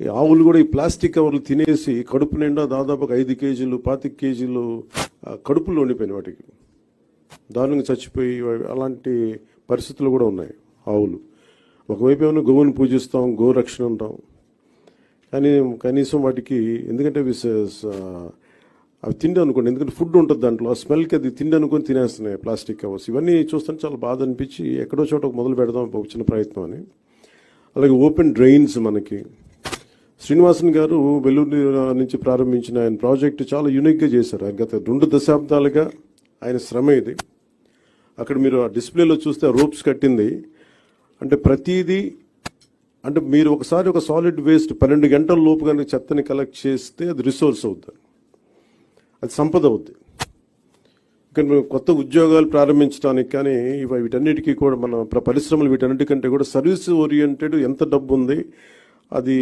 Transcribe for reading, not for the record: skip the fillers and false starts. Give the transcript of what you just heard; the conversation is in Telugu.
ఈ ఆవులు కూడా ఈ ప్లాస్టిక్ కవర్లు తినేసి కడుపు నిండా దాదాపు 5 కేజీలు 25 కేజీలు కడుపులో ఉండిపోయినాయి వాటికి, దారుణంగా చచ్చిపోయి అలాంటి పరిస్థితులు కూడా ఉన్నాయి ఆవులు. ఒకవైపు ఏమైనా గోవుని పూజిస్తాం, గోరక్షణ అంటాం, కానీ కనీసం వాటికి ఎందుకంటే అవి తిండి అనుకోండి, ఎందుకంటే ఫుడ్ ఉంటుంది దాంట్లో, ఆ స్మెల్కి అది తిండి అనుకొని తినేస్తున్నాయి ప్లాస్టిక్ కవర్స్. ఇవన్నీ చూస్తుంటే చాలా బాధ అనిపించి ఎక్కడో చోట మొదలు పెడదాం ఒక చిన్న ప్రయత్నం అని. అలాగే ఓపెన్ డ్రైన్స్ మనకి శ్రీనివాసన్ గారు వెల్లూరు నుంచి ప్రారంభించిన ఆయన ప్రాజెక్టు చాలా యూనిక్గా చేశారు. గత 2 దశాబ్దాలుగా ఆయన శ్రమ ఇది. అక్కడ మీరు ఆ డిస్ప్లేలో చూస్తే రోప్స్ కట్టింది అంటే ప్రతిదీ, అంటే మీరు ఒకసారి ఒక సాలిడ్ వేస్ట్ 12 గంటల లోపు కనుక చెత్తని కలెక్ట్ చేస్తే అది రిసోర్స్ అవుతుంది, అది సంపద అవుద్ది. ఇక్కడ కొత్త ఉద్యోగాలు ప్రారంభించడానికి కానీ వీటన్నిటికీ కూడా మన పరిశ్రమలు వీటన్నిటికంటే కూడా సర్వీస్ ఓరియంటెడ్ ఎంత డబ్బు ఉంది అది